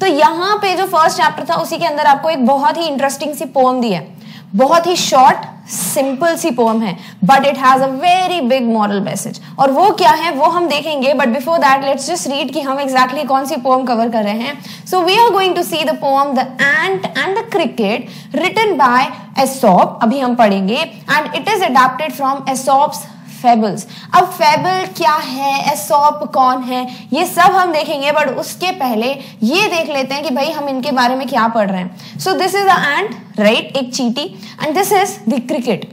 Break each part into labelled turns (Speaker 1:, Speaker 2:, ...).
Speaker 1: तो यहाँ पे जो फर्स्ट चैप्टर था उसी के अंदर आपको एक बहुत ही इंटरेस्टिंग सी पोएम दी है, बहुत ही शॉर्ट सिंपल सी पोएम है, but it has a very big moral message. और वो क्या है वो हम देखेंगे, but before that let's just read कि हम एग्जैक्टली कौन सी पोएम कवर कर रहे हैं। So we are going to see the poem the ant and the cricket written by Aesop, अभी हम पढ़ेंगे, and it is adapted from Aesop's fables. अब फेबल क्या है, एसॉप कौन है, ये सब हम देखेंगे, बट उसके पहले ये देख लेते हैं कि भाई हम इनके बारे में क्या पढ़ रहे हैं। So this is a ant, right, एक चींटी, and this is the cricket.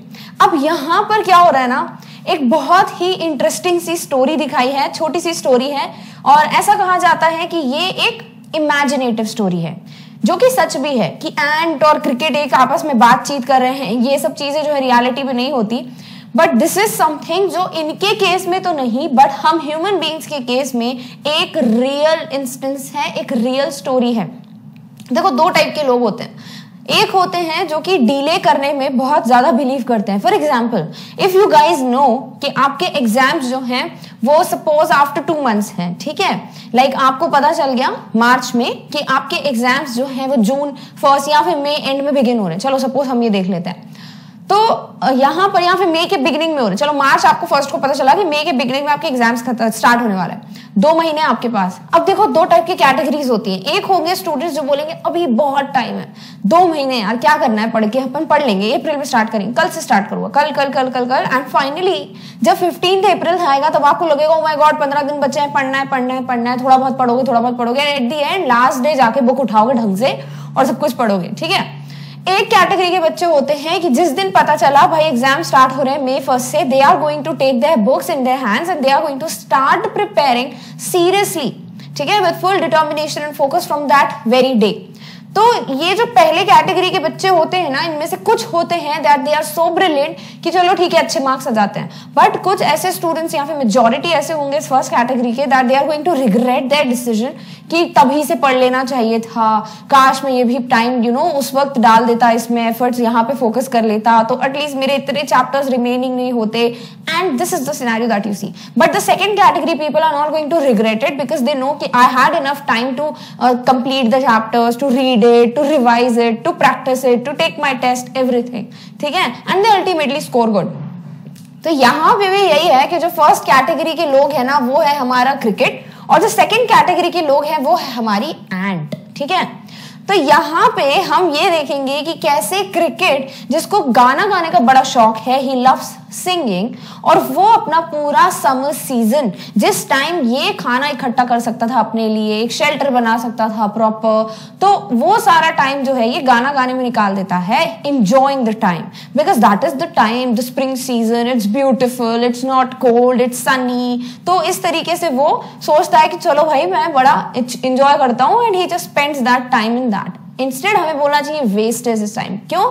Speaker 1: अब यहां पर क्या हो रहा है ना, एक बहुत ही इंटरेस्टिंग सी स्टोरी दिखाई है, छोटी सी स्टोरी है, और ऐसा कहा जाता है कि ये एक इमेजिनेटिव स्टोरी है, जो कि सच भी है कि एंट और क्रिकेट एक आपस में बातचीत कर रहे हैं। ये सब चीजें जो है रियलिटी में नहीं होती, बट दिस इज समथिंग जो इनके केस में तो नहीं, बट हम ह्यूमन बीइंग्स के केस में एक रियल इंस्टेंस है, एक रियल स्टोरी है। देखो, दो टाइप के लोग होते हैं, एक होते हैं जो कि डिले करने में बहुत ज्यादा बिलीव करते हैं। For example, if you guys know कि आपके एग्जाम्स जो हैं वो सपोज आफ्टर 2 मंथ्स हैं, ठीक है, लाइक आपको पता चल गया मार्च में कि आपके एग्जाम्स जो हैं वो जून 1 या फिर मई एंड में बिगिन हो रहे हैं, चलो सपोज हम ये देख लेते हैं, तो यहाँ पे मई के बिगिनिंग में हो रहे हैं, चलो मार्च आपको फर्स्ट को पता चला कि मई के बिगिनिंग में आपके एग्जाम्स स्टार्ट होने वाला है, 2 महीने आपके पास। अब देखो, 2 टाइप की कैटेगरीज होती हैं। एक होंगे स्टूडेंट्स जो बोलेंगे अभी बहुत टाइम है, 2 महीने यार क्या करना है, पढ़ के अपन पढ़ लेंगे, अप्रैल में स्टार्ट करेंगे, कल से स्टार्ट करूंगा, कल कल कल कल कल एंड फाइनली जब 15 अप्रैल आएगा तब आपको लगेगा ओ माय गॉड 15 दिन बचे हैं, पढ़ना है पढ़ना है पढ़ना है, थोड़ा बहुत पढ़ोगे, eight the and last day जाके बुक उठाओगे ढंग से और सब कुछ पढ़ोगे, ठीक है। एक कैटेगरी के बच्चे होते हैं कि जिस दिन पता चला भाई एग्जाम स्टार्ट हो रहे हैं मई 1 से, they are going to take their books in their hands and they are going to start preparing seriously, ठीक है, with full determination and focus from that very day. तो ये जो पहले कैटेगरी के बच्चे होते हैं ना, इनमें से कुछ होते हैं that they are so brilliant कि चलो ठीक है अच्छे मार्क्स आ जाते हैं, बट कुछ ऐसे स्टूडेंट्स या फिर मेजॉरिटी ऐसे होंगे इस फर्स्ट कैटेगरी के that they are going to regret their decision कि तभी से पढ़ लेना चाहिए था, काश मैं ये भी टाइम उस वक्त डाल देता, इसमें एफर्ट्स यहाँ पे फोकस कर लेता तो एटलीस्ट मेरे इतने चैप्टर्स रिमेनिंग नहीं होते, and this is the scenario that you see. But the second category people are not going to regret it because they know कि I had enough time to complete the chapters, to read it, to revise it, to practice it, to take my test, everything, ठीक है, and they ultimately score good। तो यहाँ पे भी यही है कि जो फर्स्ट कैटेगरी के लोग हैं ना वो है हमारा क्रिकेट, और जो सेकंड कैटेगरी के लोग हैं वो है हमारी एंट, ठीक है। तो यहाँ पे हम ये देखेंगे कि कैसे क्रिकेट, जिसको गाना गाने का बड़ा शौक है, ही लव्स सिंगिंग, और वो अपना पूरा समर सीजन जिस टाइम ये खाना इकट्ठा कर सकता था अपने लिए, एक शेल्टर बना सकता था प्रॉपर, तो वो सारा टाइम जो है ये गाना गाने में निकाल देता है, enjoying the time because that is the time, the spring season, it's beautiful, it's not cold, it's sunny। तो इस तरीके से वो सोचता है कि चलो भाई मैं बड़ा enjoy करता हूँ, and he just spends that time in that। Instead हमें बोलना चाहिए वेस्टेज इस टाइम। क्यों?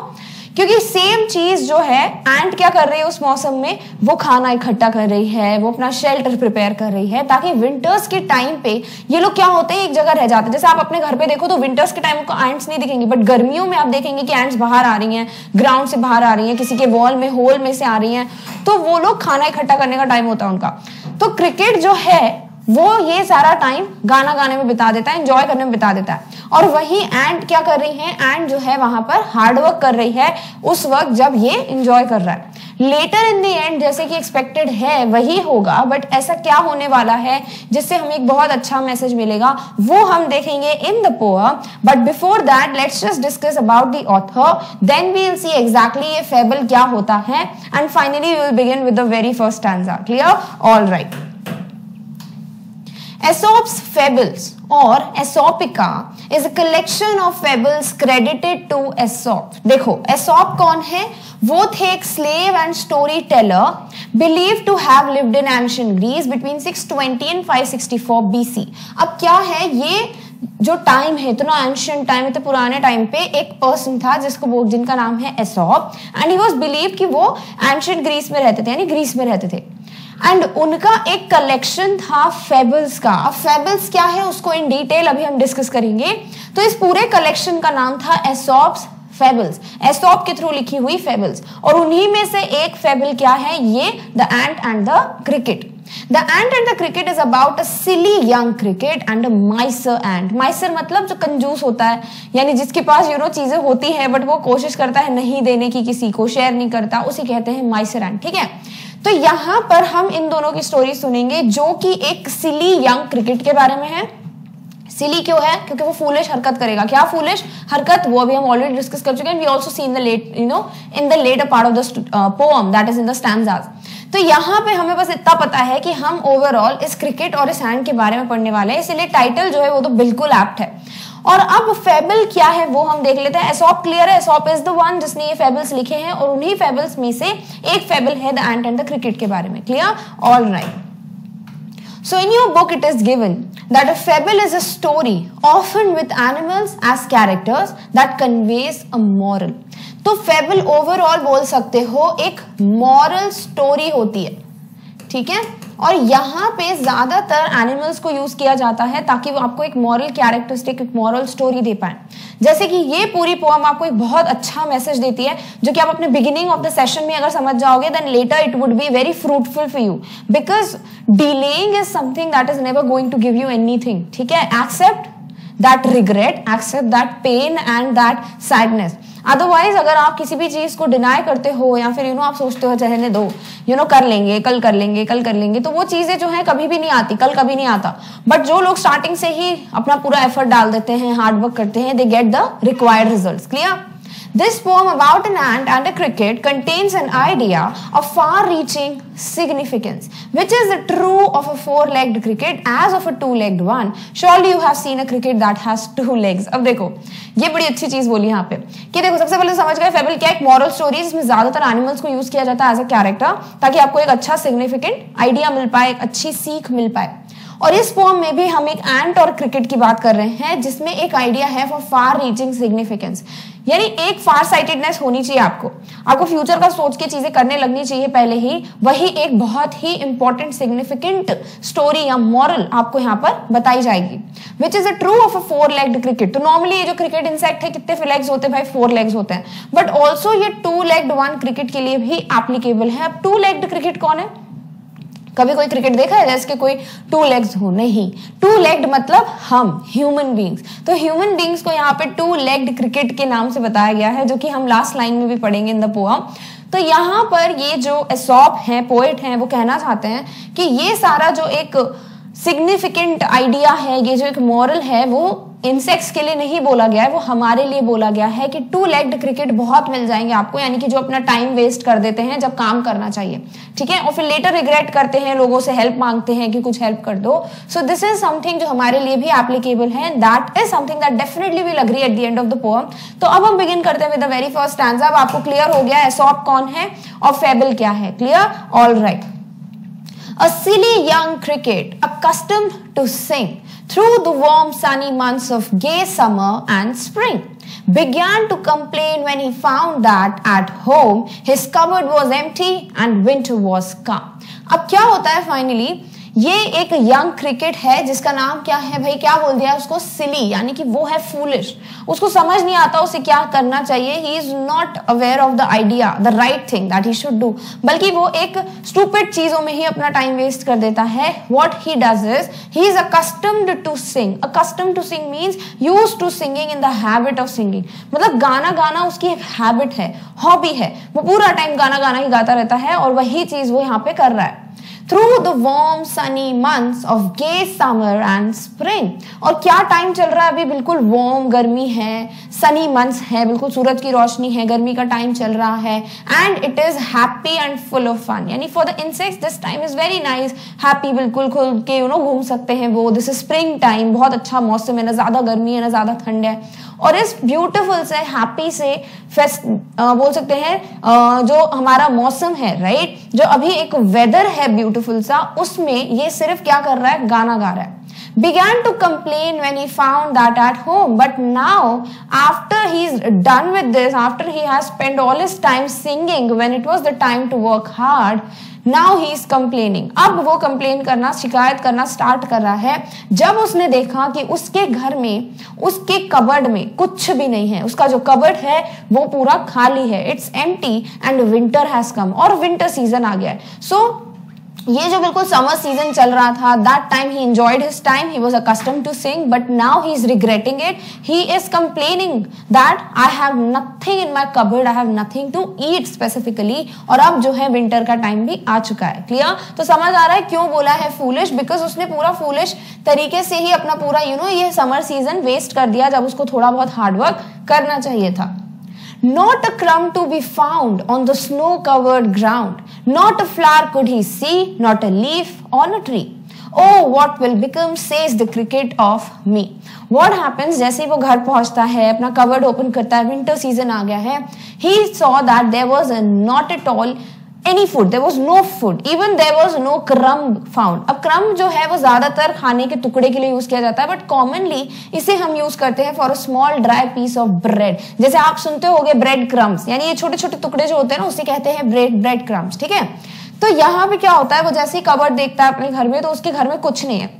Speaker 1: क्योंकि सेम चीज जो है एंट क्या कर रही है उस मौसम में, वो खाना इकट्ठा कर रही है, वो अपना शेल्टर प्रिपेयर कर रही है, ताकि विंटर्स के टाइम पे ये लोग क्या होते हैं एक जगह रह जाते हैं। जैसे आप अपने घर पे देखो तो विंटर्स के टाइम को एंट्स नहीं दिखेंगी, बट गर्मियों में आप देखेंगे कि एंट्स बाहर आ रही हैं, ग्राउंड से बाहर आ रही हैं, किसी के वॉल में होल में से आ रही हैं, तो वो लोग खाना इकट्ठा करने का टाइम होता है उनका। तो क्रिकेट जो है वो ये सारा टाइम गाना गाने में बिता देता है, एंजॉय करने में बिता देता है। और वही एंट क्या कर रही है, एंट जो है वहां पर हार्डवर्क कर रही है उस वक्त जब ये एंजॉय कर रहा है। लेटर इन द एंड जैसे कि एक्सपेक्टेड है वही होगा, बट ऐसा क्या होने वाला है जिससे हमें एक बहुत अच्छा मैसेज मिलेगा वो हम देखेंगे in the poem. But before that let's just discuss about the author, then we will see exactly ये फेबल क्या होता है, and finally we will begin with the very first stanza. Clear? All right. Aesop's fables or Aesopica is a collection of fables credited to Aesop। देखो Aesop कौन है? वो थे एक slave and storyteller believed to have lived in ancient Greece between 620 and 564 BC। अब क्या है ये जो टाइम है, इतना एंशियंट टाइम, इतने पुराने टाइम पे एक पर्सन था जिनका नाम है Aesop, and he was believe कि वो एंशियंट ग्रीस में रहते थे, यानी ग्रीस में रहते थे, एंड उनका एक कलेक्शन था फेबल्स का। अब फेबल्स क्या है उसको इन डिटेल अभी हम डिस्कस करेंगे। तो इस पूरे कलेक्शन का नाम था एसॉप्स फेबल्स, एसॉप के थ्रू लिखी हुई फेबल्स, और उन्हीं में से एक फेबल क्या है, ये the ant and the cricket. The ant and the cricket is about a silly young cricket and अ माइसर एंट। माइसर मतलब जो कंजूस होता है, यानी जिसके पास चीजें होती है बट वो कोशिश करता है नहीं देने की, किसी को शेयर नहीं करता, उसे कहते हैं माइसर एंट। ठीक है, तो यहां पर हम इन दोनों की स्टोरी सुनेंगे जो कि एक सिली यंग क्रिकेट के बारे में है। सिली क्यों है? क्योंकि वो फूलिश हरकत करेगा। क्या फूलिश हरकत? वो अभी हम ऑलरेडी डिस्कस कर चुके हैं। We also see in the late in the later part of the poem that is in the stanzas. तो यहाँ पे हमें बस इतना पता है कि हम ओवरऑल इस क्रिकेट और इस हैंड के बारे में पढ़ने वाले हैं, इसलिए टाइटल जो है वो तो बिल्कुल एप्ट है। और अब फेबल क्या है वो हम देख लेते हैं। एसॉप क्लियर है? एसॉप इज द वन जिसने ये फेबल्स लिखे हैं, और उन्हीं फेबल्स में से एक फेबल है the ant and the cricket के बारे में। Clear? All right. So in your book it is given that a fable is a story often with animals as characters that conveys a moral. तो fable overall बोल सकते हो एक moral story होती है, ठीक है, और यहाँ पे ज्यादातर एनिमल्स को यूज किया जाता है ताकि वो आपको एक मॉरल कैरेक्टरिस्टिक, एक मॉरल स्टोरी दे पाए। जैसे कि ये पूरी पोएम आपको एक बहुत अच्छा मैसेज देती है, जो कि आप अपने बिगिनिंग ऑफ द सेशन में अगर समझ जाओगे then later it would be very fruitful for you, because delaying is something that is never going to give you anything. ठीक है, except that regret, except that pain and that sadness. Otherwise अगर आप किसी भी चीज को deny करते हो या फिर आप सोचते हो रहने दो, कर लेंगे, कल कर लेंगे, कल कर लेंगे, तो वो चीजें जो है कभी भी नहीं आती, कल कभी नहीं आता। बट जो लोग स्टार्टिंग से ही अपना पूरा एफर्ट डाल देते हैं, हार्ड वर्क करते हैं, they get the required results. Clear? This poem about an ant and a cricket contains an idea of far-reaching significance, which is true of a four-legged cricket as of a two-legged one. Surely you have seen a cricket that has two legs. अब देखो, ये बड़ी अच्छी चीज बोली यहाँ पे कि देखो, सबसे पहले समझ गए फेबल क्या, एक मॉरल स्टोरी जिसमें ज्यादातर एनिमल्स को यूज किया जाता है एज अ कैरेक्टर, ताकि आपको एक अच्छा सिग्निफिकेंट आइडिया मिल पाए, एक अच्छी सीख मिल पाए। और इस पोएम में भी हम एक एंट और क्रिकेट की बात कर रहे हैं, जिसमें एक आइडिया है फॉर फार रीचिंग सिग्निफिकेंस, यानी एक फार साइटेडनेस होनी चाहिए। आपको फ्यूचर का सोच के चीजें करने लगनी चाहिए पहले ही, वही एक बहुत ही इंपॉर्टेंट सिग्निफिकेंट स्टोरी या मॉरल आपको यहाँ पर बताई जाएगी, which is a true of a four legged cricket. तो नॉर्मली ये जो क्रिकेट इंसेक्ट है कितने लेग्स होते हैं भाई? 4 लेग्स होते हैं, बट ऑल्सो ये 2 लेग्ड वन क्रिकेट के लिए भी एप्लीकेबल है। अब 2 लेग्ड क्रिकेट कौन है? कभी कोई क्रिकेट देखा है जैसे कोई 2 लेग्स हो? नहीं, 2 लेग्ड मतलब हम ह्यूमन बींग्स। तो ह्यूमन बींग्स को यहाँ पे 2 लेग्ड क्रिकेट के नाम से बताया गया है, जो कि हम लास्ट लाइन में भी पढ़ेंगे इन द पोएम। तो यहाँ पर ये जो एसॉप हैं, पोएट हैं, वो कहना चाहते हैं कि ये सारा जो एक सिग्निफिकेंट आइडिया है, ये जो एक मॉरल है, वो इंसेक्ट्स के लिए नहीं बोला गया है, वो हमारे लिए बोला गया है कि 2 लेग्ड क्रिकेट बहुत मिल जाएंगे आपको, यानी कि जो अपना टाइम वेस्ट कर देते हैं जब काम करना चाहिए, ठीक है, और फिर लेटर रिग्रेट करते हैं, लोगों से हेल्प मांगते हैं कि कुछ हेल्प कर दो। सो दिस इज समथिंग जो हमारे लिए भी एप्लीकेबल है, that is something that definitely will agree at the end of the poem. तो अब हम बिगिन करते हैं with the very first stanza. अब आपको क्लियर हो गया एसॉप कौन है और फेबल क्या है। Clear? All right. A silly young cricket, accustomed to sing through the warm sunny months of gay summer and spring, began to complain when he found that at home his cupboard was empty and winter was come. अब क्या होता है finally, ये एक young cricket है जिसका नाम क्या है भाई? क्या बोल दिया उसको? सिली, यानी कि वो है फूलिश, उसको समझ नहीं आता उसे क्या करना चाहिए। He is not aware of the idea, the right thing that he should do, बल्कि वो एक स्टूपिड चीजों में ही अपना टाइम वेस्ट कर देता है। What he does is he is accustomed to sing. Accustomed to sing means used to singing, in the habit of singing, मतलब गाना गाना उसकी एक हैबिट है, हॉबी है, वो पूरा टाइम गाना गाना ही गाता रहता है, और वही चीज वो यहाँ पे कर रहा है। Through the warm sunny months of gay summer and spring, और क्या टाइम चल रहा है अभी? बिल्कुल वार्म, गर्मी है, सनी मंथ्स है, बिल्कुल सूरज की रोशनी है, गर्मी का टाइम चल रहा है, and it is happy and full of fun, यानी for the insects this time is very nice, happy, बिल्कुल खुल के घूम सकते हैं वो। दिस इज स्प्रिंग टाइम, बहुत अच्छा मौसम है, ना ज्यादा गर्मी है ना ज्यादा ठंड है, और इस ब्यूटीफुल से, हैप्पी से बोल सकते हैं जो हमारा मौसम है, राइट, जो अभी एक वेदर है ब्यूटीफुल सा, उसमें ये सिर्फ क्या कर रहा है? गाना गा रहा है। Began to complain when he found that at home, but now after he's done with this, after he has spent all his time singing when it was the time to work hard, now he is complaining. अब वो complain करना, शिकायत करना start कर रहा है जब उसने देखा कि उसके घर में, उसके कबर्ड में कुछ भी नहीं है, उसका जो कबर्ड है वो पूरा खाली है, it's empty and winter has come, और विंटर सीजन आ गया है। सो ये जो बिल्कुल समर सीजन चल रहा था, that time he enjoyed his time, he was accustomed to sing, but now he is regretting it, he is complaining that I have nothing in my cupboard, I have nothing to eat specifically. और अब जो है winter का time भी आ चुका है। Clear? तो समझ आ रहा है क्यों बोला है फूलिश, बिकॉज उसने पूरा फूलिश तरीके से ही अपना पूरा ये समर सीजन वेस्ट कर दिया, जब उसको थोड़ा बहुत हार्डवर्क करना चाहिए था। Not a crumb to be found on the snow-covered ground. Not a flower could he see, not a leaf on a tree. Oh, what will become, says the cricket of me. What happens, जैसे ही वो घर पहुंचता है, अपना covered open करता है, winter season आ गया है, he saw that there was not at all any food, there was no food, even there was no crumb found. अब crumb जो है वो ज्यादातर खाने के टुकड़े के लिए यूज किया जाता है, बट कॉमनली इसे हम यूज करते हैं for a small dry piece of bread. जैसे आप सुनते होंगे ब्रेड क्रम्स, यानी ये छोटे छोटे टुकड़े जो होते हैं ना, उसे कहते हैं ब्रेड क्रम्स। ठीक है? तो यहाँ पे क्या होता है, वो जैसे ही कबर्ड देखता है अपने घर में, तो उसके घर में कुछ नहीं है,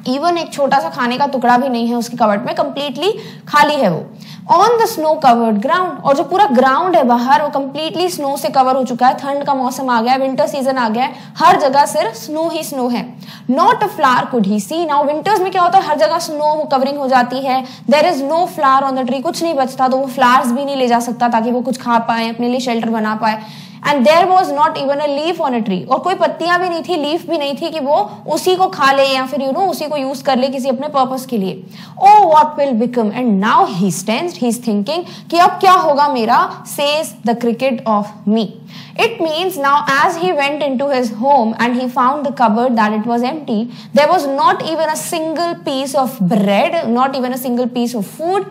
Speaker 1: इवन एक छोटा सा खाने का टुकड़ा भी नहीं है उसके कबर्ड में, कंप्लीटली खाली है वो। On the snow covered ground, और जो पूरा ग्राउंड है बाहर वो कंप्लीटली स्नो से कवर हो चुका है, ठंड का मौसम आ गया है, विंटर सीजन आ गया है, हर जगह सिर्फ स्नो ही स्नो है। Not a flower could he see, now winters में क्या होता है, हर जगह स्नो कवरिंग हो जाती है, there is no flower on the tree, कुछ नहीं बचता, तो वो फ्लावर्स भी नहीं ले जा सकता ताकि वो कुछ खा पाए, अपने लिए शेल्टर बना पाए। And there was not even a leaf on a tree, और कोई पत्तियां भी नहीं थी, लीफ भी नहीं थी कि वो उसी को खा ले या फिर उसी को यूज कर ले किसी अपने पर्पस के लिए। Oh what will become, and now he is tensed, he is thinking कि अब क्या होगा मेरा, says the cricket of me. It means now as he went into his home and he found the cupboard that it was empty, there was not even a single piece of bread, not even a single piece of food.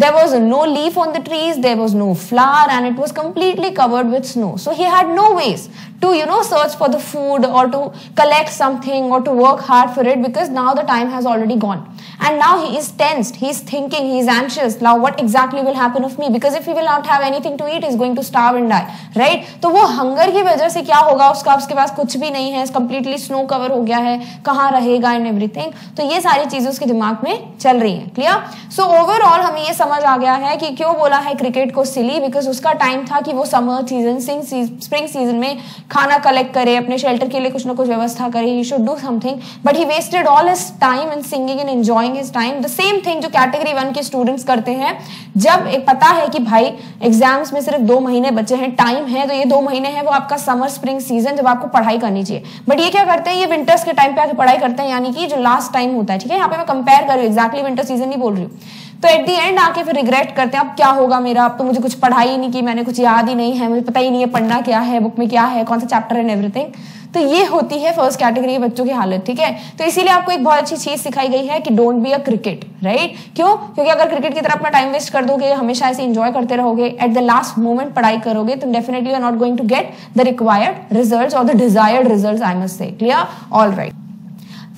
Speaker 1: There was no leaf on the trees, there was no flower, and it was completely covered with snow. So he had no ways to search for the food or to collect something or to work hard for it, because now the time has already gone. And now he is tensed, he is thinking, he is anxious. Now what exactly will happen of me? Because if he will not have anything to eat, he is going to starve and die, right? तो वो hunger की वजह से क्या होगा, उसके पास कुछ भी नहीं है, कंप्लीटली स्नो कवर हो गया है, कहाँ रहेगा एंड एवरीथिंग। तो ये सारी चीजें उसके दिमाग में चल रही हैं। क्लियर? सो ओवरऑल हमें ये समझ आ गया है कि क्यों बोला है क्रिकेट को सिली, बिकॉज उसका टाइम था कि वो समर सीजन स्प्रिंग सीजन में खाना कलेक्ट करे, अपने शेल्टर के लिए कुछ ना कुछ व्यवस्था करे, he should do something, but he wasted all his time in singing and enjoying his time. The same thing जो कैटेगरी 1 के स्टूडेंट्स करते हैं, जब एक पता है कि भाई एग्जाम्स में सिर्फ 2 महीने बचे हैं, टाइम है, तो ये 2 महीने है वो आपका समर स्प्रिंग सीजन जब आपको पढ़ाई करनी चाहिए, बट ये क्या करते हैं, ये विंटर्स के टाइम पे आके पढ़ाई करते हैं, यानी कि जो लास्ट टाइम होता है। ठीक है? यहाँ पे मैं कंपेयर कर रही हूँ, एक्जैक्टली विंटर सीजन नहीं बोल रही हूँ। तो एट दी एंड आके फिर रिग्रेट करते हैं, अब क्या होगा मेरा, अब तो मुझे कुछ पढ़ाई ही नहीं की, मैंने कुछ याद ही नहीं है, मुझे पता ही नहीं है पढ़ना क्या है, बुक में क्या है, कौन सा चैप्टर एंड एवरीथिंग। तो ये होती है फर्स्ट कैटेगरी के बच्चों की हालत। ठीक है? तो इसीलिए आपको एक बहुत अच्छी चीज सिखाई गई है कि don't be a cricket, right? क्यों? क्योंकि अगर क्रिकेट की तरफ अपना टाइम वेस्ट कर दोगे, हमेशा ऐसे एंजॉय करते रहोगे, एट द लास्ट मोमेंट पढ़ाई करोगे, तो definitely you are not going to get the required results और the desired results, I must say. Clear? All right.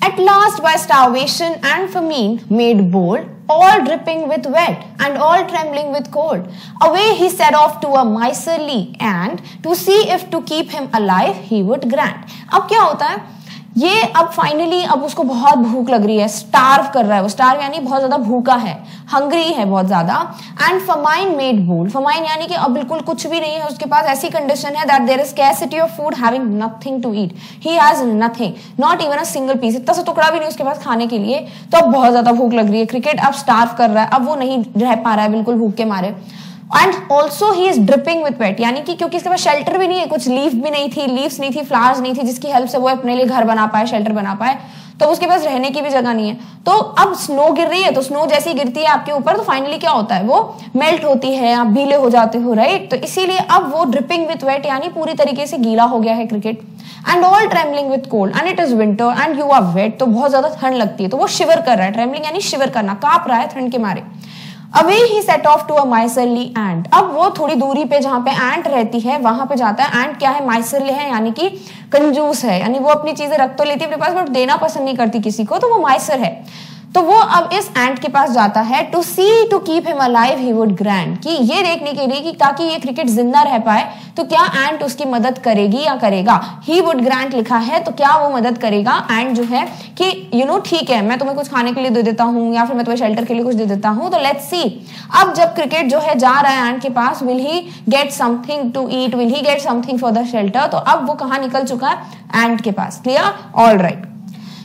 Speaker 1: At last, by starvation and famine made bold, all dripping with wet and all trembling with cold, away he set off to a miserly and to see if to keep him alive he would grant. अब क्या होता है, ये अब finally अब उसको बहुत भूख लग रही है, स्टार्व कर रहा है वो, स्टार्व यानी बहुत ज्यादा भूखा है, हंग्री है बहुत ज्यादा। And famine made bold, famine यानी कि अब बिल्कुल कुछ भी नहीं है उसके पास, ऐसी कंडीशन है that there is scarcity of food, having nothing to eat, he has nothing, not even a single piece, इतना सा टुकड़ा भी नहीं उसके पास खाने के लिए। तो अब बहुत ज्यादा भूख लग रही है, क्रिकेट अब स्टार्व कर रहा है, अब वो नहीं रह पा रहा है बिल्कुल भूख के मारे। And also he is dripping with wet, यानी कि क्योंकि इसके पास शेल्टर भी नहीं है, कुछ लीफ भी नहीं थी, लीव्स नहीं थी, फ्लावर्स नहीं थी जिसकी हेल्प से वो अपने लिए घर बना पाए, शेल्टर बना पाए, तो उसके पास रहने की भी जगह नहीं है। तो अब स्नो गिर रही है, तो स्नो जैसी गिरती है आपके ऊपर, तो फाइनली क्या होता है, वो मेल्ट होती है, आप गीले हो जाते हो, राइट? तो इसीलिए अब वो ड्रिपिंग विथ वेट यानी पूरी तरीके से गीला हो गया है cricket. And all trembling with cold and it is winter and you are wet, तो बहुत ज्यादा ठंड लगती है, तो वो शिवर कर रहा है, ट्रेमलिंग यानी शिवर करना, कांप रहा है ठंड के मारे। Away he set off to a miserly ant, अब वो थोड़ी दूरी पे जहां पे एंट रहती है वहां पे जाता है। एंट क्या है, माइसरली है यानी कि कंजूस है, यानी वो अपनी चीजें रख तो लेती है अपने पास बट देना पसंद नहीं करती किसी को, तो वो माइसर है। तो वो अब इस एंट के पास जाता है to see to keep him alive he would grant, कि ये देखने के लिए कि ताकि ये क्रिकेट जिंदा रह पाए तो क्या एंट उसकी मदद करेगी या करेगा। ही वुड ग्रांट लिखा है तो क्या वो मदद करेगा। एंट जो है कि ठीक है मैं तुम्हें कुछ खाने के लिए दे देता हूँ या फिर मैं तुम्हें शेल्टर के लिए कुछ दे देता हूँ। तो लेट्स सी, अब जब क्रिकेट जो है जा रहा है एंट के पास, will he get something to eat, will he get something for the shelter. तो अब वो कहाँ निकल चुका है, एंट के पास। Clear, all right.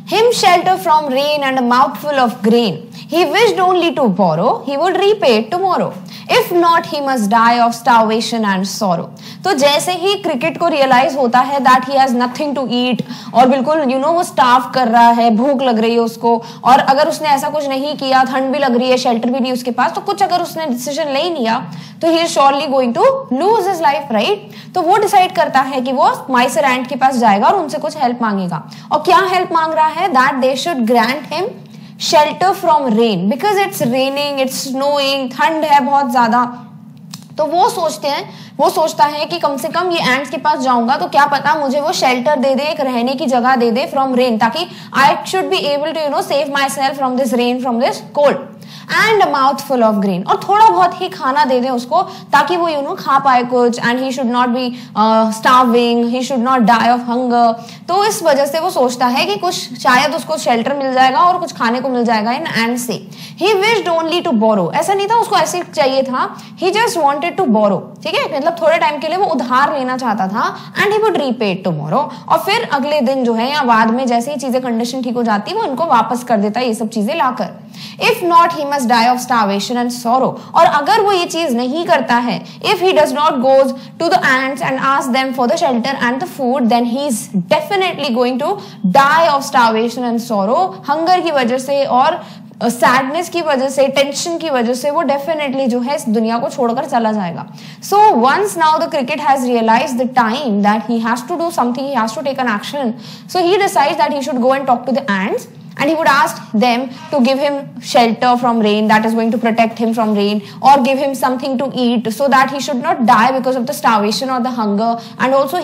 Speaker 1: Him shelter from rain and a mouthful of grain. He wished only to borrow. He would repay it tomorrow. If not, he must die of starvation and sorrow. तो जैसे ही cricket को realise होता है that he has nothing to eat और बिल्कुल वो starve कर रहा है, भूख लग रही है उसको, और अगर उसने ऐसा कुछ नहीं किया, ठंड भी लग रही है, शेल्टर भी नहीं उसके पास, तो कुछ अगर उसने डिसीजन नहीं लिया तो he is surely going to lose his life, right? तो वो डिसाइड करता है कि वो माइसर एंट के पास जाएगा और उनसे कुछ हेल्प मांगेगा। और क्या हेल्प मांग रहा है, that they should grant him shelter from rain because it's raining, it's snowing, ठंड है बहुत ज्यादा। तो वो सोचता है कि कम से कम ये एंट्स के पास जाऊंगा तो क्या पता मुझे वो शेल्टर दे दे, एक रहने की जगह दे दे फ्रॉम रेन, ताकि I should be able to save myself from this rain, from this cold. And a mouthful of grain, और थोड़ा बहुत ही खाना दे दे उसको ताकि वो खा पाए कुछ। And he should not be starving, he should not die of hunger. तो इस वजह से वो सोचता है कि कुछ शायद उसको शेल्टर मिल जाएगा और कुछ खाने को मिल जाएगा इन एंड से। He wished only to borrow, ऐसा नहीं था उसको ऐसे चाहिए था, he just wanted to borrow, ठीक है, मतलब थोड़े टाइम के लिए वो उधार लेना चाहता था। And he would repay it tomorrow, और फिर अगले दिन जो है या बाद में जैसे ही चीजें कंडीशन ठीक हो जाती वो इनको वापस कर देता है ये सब चीजें लाकर। If not, he must die of starvation and sorrow. और अगर वो ये चीज नहीं करता है, if he does not goes to the ants and ask them for the shelter and the food, then he is definitely going to die of starvation and sorrow. Hunger की वजह से और सैडनेस की वजह से, टेंशन की वजह से वो डेफिनेटली जो है इस दुनिया को छोड़कर चला जाएगा। So once now the cricket has realise the time that he has to do something, he has to take an action. So he decides that he should go and talk to the ants and he would ask them to give him shelter from rain, that is going to protect him from rain, or give him something to eat so that he should not die because of the starvation or the hunger. And also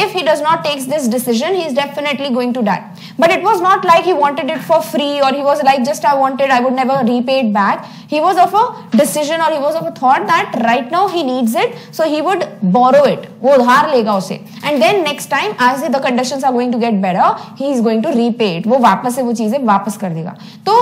Speaker 1: if he does not take this decision, he is definitely going to die. But it was not like he wanted it for free, or he was like just I would never repay it back. He was of a decision, or he was of a thought that right now he needs it, so he would borrow it. वो उधार लेगा उसे, and then next time as the conditions are going to get better, he is going to repay it. वो वापस से वो चीजें वापस कर देगा। तो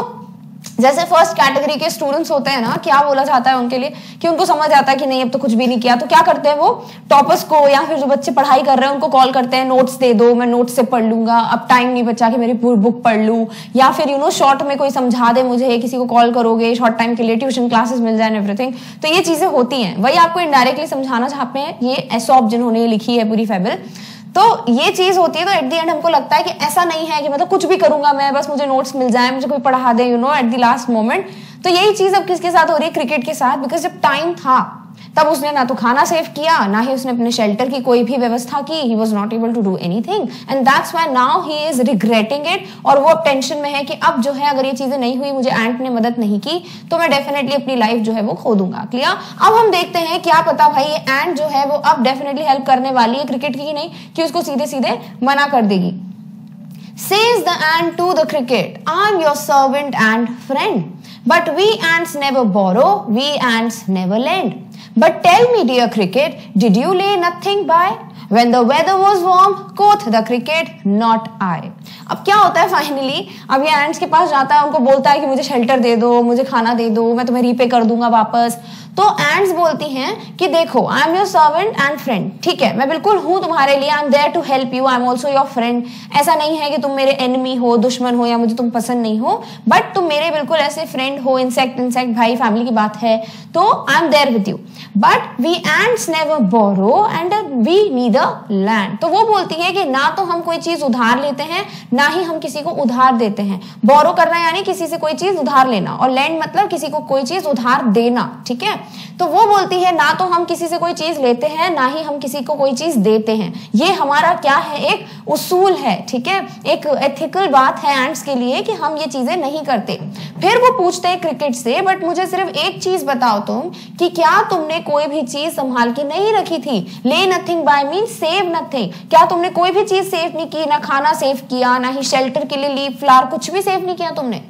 Speaker 1: जैसे फर्स्ट कैटेगरी के स्टूडेंट्स होते हैं ना, क्या बोला जाता है उनके लिए कि उनको समझ आता है कि नहीं अब तो कुछ भी नहीं किया, तो क्या करते हैं वो टॉपर्स को या फिर जो बच्चे पढ़ाई कर रहे हैं उनको कॉल करते हैं, नोट्स दे दो, मैं नोट्स से पढ़ लूंगा, अब टाइम नहीं बचा कि मेरी पूरी बुक पढ़ लूं, या फिर शॉर्ट में कोई समझा दे मुझे, किसी को कॉल करोगे शॉर्ट टाइम के लिए, ट्यूशन क्लासेस मिल जाए एवरीथिंग। तो ये चीजें होती हैं, वही आपको इनडायरेक्टली समझाना चाहते हैं ये एसॉप जिन्होंने लिखी है पूरी फेबल। तो ये चीज होती है। तो एट द एंड हमको लगता है कि ऐसा नहीं है कि मतलब कुछ भी करूंगा मैं, बस मुझे नोट्स मिल जाए, मुझे कोई पढ़ा दे एट द लास्ट मोमेंट। तो यही चीज अब किसके साथ हो रही है, क्रिकेट के साथ। बिकॉज जब टाइम था तब उसने ना तो खाना सेव किया, ना ही उसने अपने शेल्टर की कोई भी व्यवस्था की। He was not able to do anything and that's why now he is regretting it. और वो अब टेंशन में है कि अब जो है अगर ये चीजें नहीं हुई, मुझे एंट ने मदद नहीं की, तो मैं डेफिनेटली अपनी लाइफ जो है वो खो दूंगा। क्लियर। अब हम देखते हैं क्या पता भाई ये एंट जो है वो अब डेफिनेटली हेल्प करने वाली है क्रिकेट की नहीं, कि उसको सीधे सीधे मना कर देगी। Says the ant to the cricket, I'm your servant and friend, but we ants never borrow, we ants never lend. But tell me, dear cricket, did you lay nothing by? When the weather was warm, quoth the cricket, not I. अब क्या होता है finally, अब ये ants के पास जाता है, उनको बोलता है कि मुझे शेल्टर दे दो, मुझे खाना दे दो, मैं तुम्हें रीपे कर दूंगा वापस। तो एंट्स बोलती हैं कि देखो I am your servant and friend, ठीक है मैं बिल्कुल हूं तुम्हारे लिए, I am there to help you, I am also your friend. ऐसा नहीं है कि तुम मेरे एनिमी हो, दुश्मन हो, या मुझे तुम पसंद नहीं हो, बट तुम मेरे बिल्कुल ऐसे फ्रेंड हो, इंसेक्ट भाई फैमिली की बात है, तो I am there with you. But we ants never borrow and we neither lend. तो वो बोलती है कि ना तो हम कोई चीज उधार लेते हैं, ना ही हम किसी को उधार देते हैं। बोरो करना यानी किसी से कोई चीज उधार लेना, और लैंड मतलब किसी को कोई चीज उधार देना, ठीक है। तो वो बोलती है ना तो हम किसी से कोई चीज लेते हैं, ना ही हम किसी को कोई चीज देते हैं। ये हमारा क्या है, एक उसूल है, ठीक है, एक एथिकल बात है एंट्स के लिए कि हम ये चीजें नहीं करते। फिर वो पूछते हैं क्रिकेट से, बट मुझे सिर्फ एक चीज बताओ तुम कि क्या तुमने कोई भी चीज संभाल के नहीं रखी थी? Lay nothing by mean save nothing. क्या तुमने कोई भी चीज सेव नहीं की? ना खाना सेव किया, ना ही शेल्टर के लिए लीफ फ्लावर, कुछ भी सेव नहीं किया तुमने।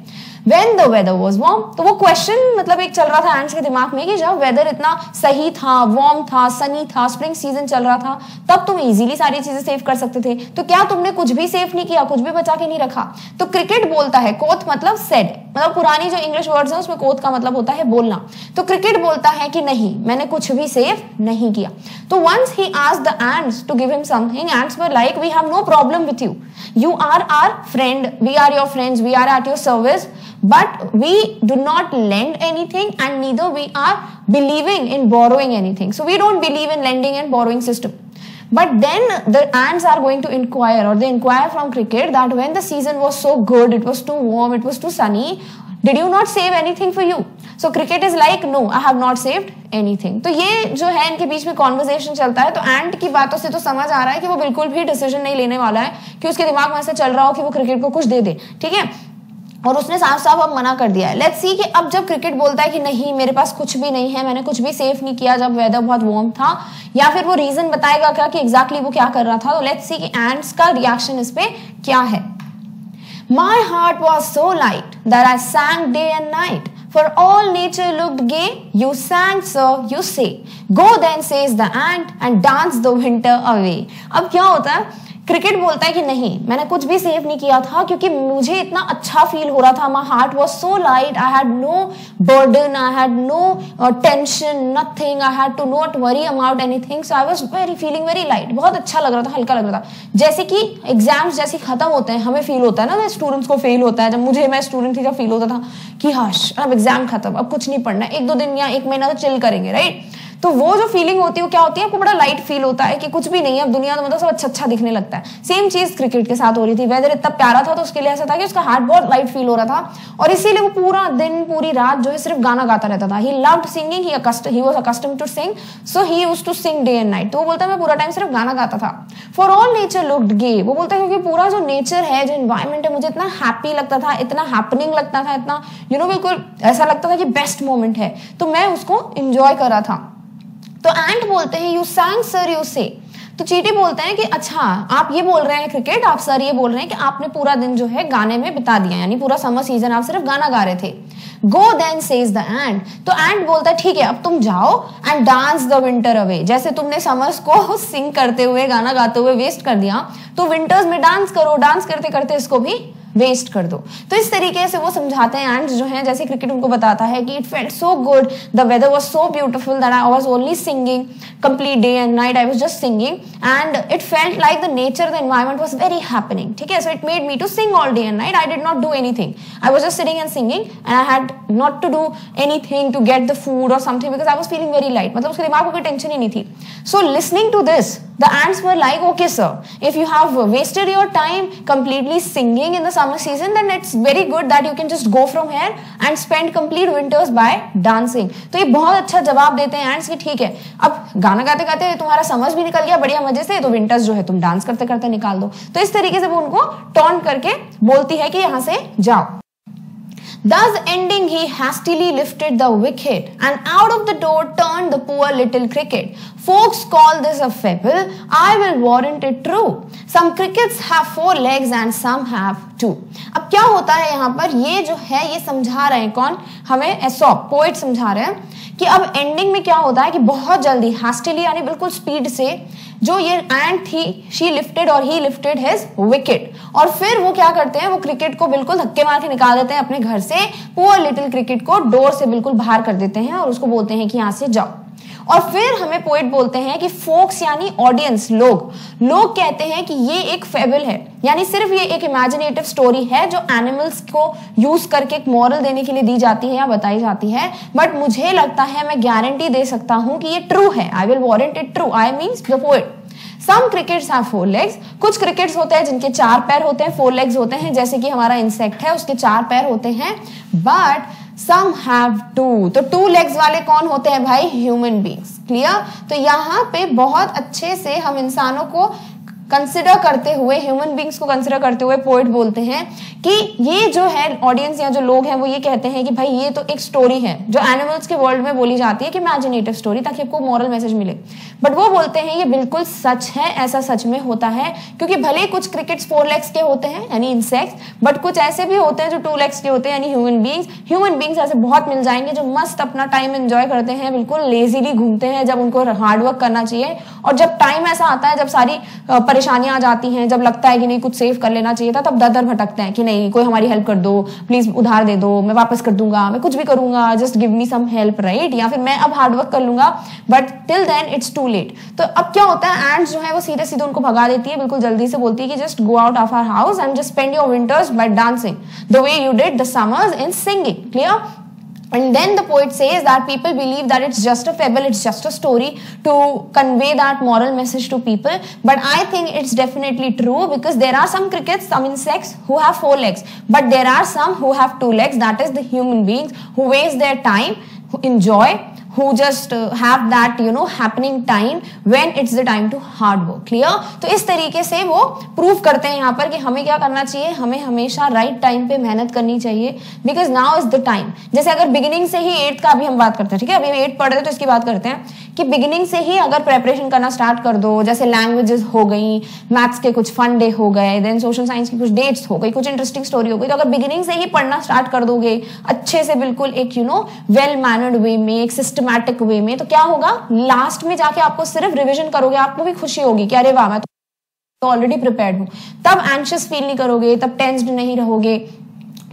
Speaker 1: When the weather was warm. तो वो क्वेश्चन मतलब एक चल रहा था एंड्स के दिमाग में कि जब वेदर इतना सही था, वार्म था, सनी था, स्प्रिंग सीजन चल रहा था, तब तुम इजीली सारी चीजें सेव कर सकते थे, तो क्या तुमने कुछ भी सेव नहीं किया, कुछ भी बचा के नहीं रखा? तो क्रिकेट बोलता है, कोथ मतलब सेड, मतलब पुरानी जो इंग्लिश वर्ड्स है उसमें कोथ का मतलब होता है बोलना। तो क्रिकेट बोलता है कि नहीं, मैंने कुछ भी सेव नहीं किया। तो once he asked the ants to give him something, ants were like, we have no problem with you, you are our friend, we are your friends, we are at your service, but we do not lend anything and neither we are believing in borrowing anything, so we don't believe in lending and borrowing system. But then the ants are going to inquire, or they inquire from cricket, that when the season was so good, it was too warm, it was too sunny, did you not save anything for you? So cricket is like, no, I have not saved anything. तो ये जो है इनके बीच में conversation चलता है। तो एंट की बातों से तो समझ आ रहा है कि वो बिल्कुल भी डिसीजन नहीं लेने वाला है, कि उसके दिमाग में ऐसे चल रहा हो कि वो क्रिकेट को कुछ दे दे, ठीक है, और उसने साफ साफ अब मना कर दिया है। लेट्स सी कि अब जब क्रिकेट बोलता है कि नहीं मेरे पास कुछ भी नहीं है, मैंने कुछ भी सेव नहीं किया जब वेदर बहुत वार्म था, या फिर वो रीजन बताएगा क्या कि एग्जैक्टली वो क्या कर रहा था। तो लेट्स सी कि एंट्स का रिएक्शन इस पे क्या है। My heart was so light that I sang day and night. For all nature looked gay, you sang, sir, you say. Go then, says the ant, and dance the winter away. अब क्या होता है, cricket बोलता है कि नहीं मैंने कुछ भी सेव नहीं किया था क्योंकि मुझे इतना अच्छा फील हो रहा था, my heart was so light, I had no burden, I had no tension, nothing, I had to not worry about anything, so I was feeling very light, बहुत अच्छा लग रहा था, हल्का लग रहा था। जैसे कि एग्जाम्स जैसे खत्म होते हैं हमें फील होता है ना, स्टूडेंट्स को फील होता है, जब मैं स्टूडेंट थी जब फील होता था कि हाश अब एग्जाम खत्म, अब कुछ नहीं पढ़ना, एक दो दिन या एक महीना तो चिल करेंगे, राइट। तो वो जो फीलिंग होती है वो क्या होती है, आपको बड़ा लाइट फील होता है कि कुछ भी नहीं है अब दुनिया, तो मतलब सब अच्छा अच्छा दिखने लगता है। सेम चीज क्रिकेट के साथ हो रही थी, वेदर इतना प्यारा था तो उसके लिए ऐसा था कि उसका हार्ट बहुत लाइट फील हो रहा था, और इसीलिए वो पूरा दिन पूरी रात जो है सिर्फ गाना गाता रहता था। He loved singing, he was accustomed to sing, so he used to sing day and night. तो वो बोलता है मैं पूरा टाइम सिर्फ गाना गाता था। फॉर ऑल नेचर लुक्ड गे, वो बोलता है क्योंकि पूरा जो नेचर है, जो एनवायरमेंट है, मुझे इतना हैप्पी लगता था, इतना हैपनिंग लगता था, इतना बिल्कुल ऐसा लगता था कि बेस्ट मोमेंट है, तो मैं उसको एंजॉय कर रहा था। तो एंट बोलते हैं यू sang सर यू से। तो चींटी बोलते हैं कि अच्छा आप ये बोल रहे हैं क्रिकेट, आप सर ये बोल रहे हैं कि आपने पूरा दिन जो है गाने में बिता दिया, यानी पूरा समर सीजन आप सिर्फ गाना गा रहे थे। गो देन सेज द एंट, तो एंट बोलता है ठीक है अब तुम जाओ and dance the winter away. जैसे तुमने समर्स को सिंग करते हुए गाना गाते हुए वेस्ट कर दिया, तो विंटर्स में डांस करो, डांस करते करते इसको भी वेस्ट कर दो। तो इस तरीके से वो समझाते हैं एंड्स जो हैं, जैसे क्रिकेट उनको बताता है कि it felt so good, the weather was so beautiful that I was only singing complete day and night, I was just singing and it felt like the nature, the environment was very happening, ठीक है। So it made me to sing all day and night, I did not do anything, I was just sitting and singing and I had not to do anything to get the food और something because I was feeling very light, मतलब उसके दिमाग में कोई tension ही नहीं थी। So listening to this the ants were like, okay sir, if you have wasted your time completely singing in the summer season, then it's very good that you can just go from here and spend complete winters by dancing. तो ये बहुत अच्छा जवाब देते हैं ants कि ठीक है अब गाना गाते गाते तुम्हारा समझ भी निकल गया बढ़िया मजे से, तो विंटर्स जो है तुम डांस करते करते निकाल दो। तो इस तरीके से वो उनको टॉन्ट करके बोलती है कि यहाँ से जाओ। Thus ending, he hastily lifted the wicket and out of the door turned the poor little cricket. Folks call this a fable, I will warrant it true. Some crickets have 4 legs and some have 2. अब क्या होता है यहाँ पर, ये जो है ये समझा रहे हैं कौन, हमें एसॉप पोएट समझा रहे हैं कि अब एंडिंग में क्या होता है कि बहुत जल्दी हास्टिली यानी बिल्कुल स्पीड से जो ये एंट थी, शी लिफ्टेड और ही लिफ्टेड हिज विकेट, और फिर वो क्या करते हैं, वो क्रिकेट को बिल्कुल धक्के मार के निकाल देते हैं अपने घर से, पुअर लिटिल क्रिकेट को डोर से बिल्कुल बाहर कर देते हैं और उसको बोलते हैं कि यहाँ से जाओ। और फिर हमें पोएट बोलते हैं कि फोक्स यानी ऑडियंस, लोग कहते हैं कि ये एक फेबल है, यानी सिर्फ ये एक इमेजिनेटिव स्टोरी है जो एनिमल्स को यूज करके एक मॉरल देने के लिए दी जाती है या बताई जाती है, बट मुझे लगता है मैं गारंटी दे सकता हूं कि ये ट्रू है। I will warrant it true, I means the poet. Some crickets have 4 legs. कुछ क्रिकेट्स होते हैं जिनके 4 पैर होते हैं, 4 legs होते हैं, जैसे कि हमारा इंसेक्ट है उसके 4 पैर होते हैं, बट some have 2. तो 2 legs वाले कौन होते हैं भाई, ह्यूमन बींग्स। क्लियर? तो यहाँ पे बहुत अच्छे से हम इंसानों को कंसिडर करते हुए, ह्यूमन बींग्स को कंसिडर करते हुए पोएट बोलते हैं कि ये जो है ऑडियंस या जो लोग हैं वो ये कहते हैं कि भाई ये तो एक स्टोरी है जो एनिमल्स के वर्ल्ड में बोली जाती है कि इमेजिनेटिव स्टोरी, ताकि आपको मॉरल मैसेज मिले। बट वो बोलते हैं ये बिल्कुल सच है, ऐसा सच में होता है, क्योंकि भले कुछ क्रिकेट्स 4 लेग्स के होते हैं यानी इंसेक्ट्स, बट कुछ ऐसे भी होते हैं जो 2 लेग्स के होते हैं यानी ह्यूमन बींग्स ऐसे बहुत मिल जाएंगे जो मस्त अपना टाइम एंजॉय करते हैं, बिल्कुल लेजीली घूमते हैं जब उनको हार्डवर्क करना चाहिए। और जब टाइम ऐसा आता है जब सारी परेशानियां आ जाती हैं, जब लगता है कि नहीं कुछ सेव कर लेना चाहिए था, तब दर दर भटकते हैं कि नहीं कोई हमारी हेल्प कर दो, प्लीज उधार दे दो, मैं वापस कर दूंगा, मैं कुछ भी करूंगा, just give me some help, right, या फिर मैं अब हार्डवर्क कर लूंगा, but till then it's too late. तो अब क्या होता है, एंड्स जो है वो सीधे सीधे उनको भगा देती है, बिल्कुल जल्दी से बोलती है कि just go out of our house and just spend your winters by dancing the way you did the summers in singing. Clear? And then the poet says that people believe that it's just a fable, it's just a story to convey that moral message to people. But I think it's definitely true, because there are some crickets, some insects who have 4 legs, but there are some who have 2 legs. That is the human beings who waste their time, who enjoy, who just have that happening time when it's the time to hard work. Clear? तो इस तरीके से वो prove करते हैं यहाँ पर कि हमें क्या करना चाहिए, हमें हमेशा राइट टाइम पे मेहनत करनी चाहिए, because now is the time. जैसे अगर बिगिनिंग से ही 8th का अभी हम बात करते हैं, ठीक है, अभी 8 पढ़ रहे तो इसकी बात करते हैं कि बिगिनिंग से ही अगर प्रेपरेशन करना स्टार्ट कर दो, जैसे लैंग्वेजेस हो गई, मैथ्स के कुछ फन डे हो गए, देन सोशल साइंस की कुछ डेट्स हो गई, कुछ इंटरेस्टिंग स्टोरी हो गई, तो अगर बिगिनिंग से ही पढ़ना स्टार्ट कर दोगे अच्छे से, बिल्कुल एक वेल मैनर्ड वे में, एक सिस्टमैटिक वे में, तो क्या होगा, लास्ट में जाके आपको सिर्फ रिविजन करोगे, आपको भी खुशी होगी कि अरे वाह मैं तो ऑलरेडी प्रिपेयर्ड हूं। तब एंशियस फील नहीं करोगे, तब टेंस्ड नहीं रहोगे,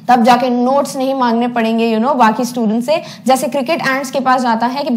Speaker 1: तब जाके नोट्स नहीं मांगने पड़ेंगे बाकी स्टूडेंट से। जैसे क्रिकेट एंड्स के पास जाता है कि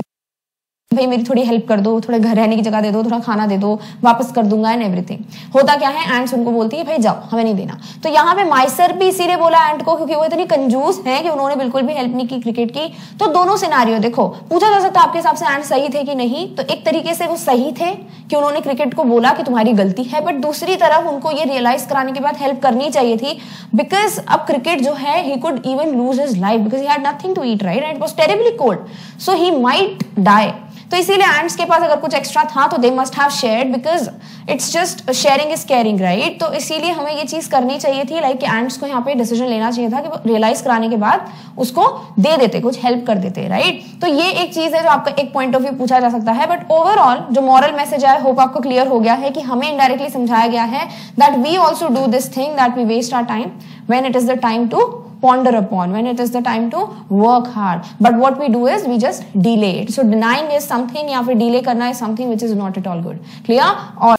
Speaker 1: भाई मेरी थोड़ी हेल्प कर दो, थोड़ा घर रहने की जगह दे दो, थोड़ा खाना दे दो, वापस कर दूंगा एंड एवरीथिंग। होता क्या है, एंड्स उनको बोलती है भाई जाओ, हमें नहीं देना। तो यहाँ पे माइसर भी इसीलिए बोला एंड को, क्योंकि वो इतनी कंजूस है कि उन्होंने बिल्कुल भी हेल्प नहीं की क्रिकेट की। तो दोनों सिनारियो देखो, पूछा जा सकता है आपके हिसाब से एंड सही थे कि नहीं, तो एक तरीके से वो सही थे कि उन्होंने क्रिकेट को बोला कि तुम्हारी गलती है, बट दूसरी तरफ उनको ये रियलाइज कराने के बाद हेल्प करनी चाहिए थी, बिकॉज अब क्रिकेट जो है he could even lose his life because he had nothing to eat, right, and it was terribly cold, so he might die. तो इसीलिए एंड्स के पास अगर कुछ एक्स्ट्रा था तो they must have shared, because it's just sharing is caring, right. तो इसीलिए हमें ये चीज करनी चाहिए थी, लाइक एंड्स को यहाँ पे डिसीजन लेना चाहिए था कि वो रियलाइज कराने के बाद उसको दे देते, कुछ हेल्प कर देते, राइट। तो ये एक चीज है जो आपका एक पॉइंट ऑफ व्यू पूछा जा सकता है। बट ओवरऑल जो मॉरल मैसेज है, होप आपको क्लियर हो गया है कि हमें इनडायरेक्टली समझाया गया है that we also do this thing that we waste our time when it is the time to ponder upon, when it is the time to work hard, but what we do is we just delay it. So denying is something, या फिर delay करना is something which is not at all good. Clear? और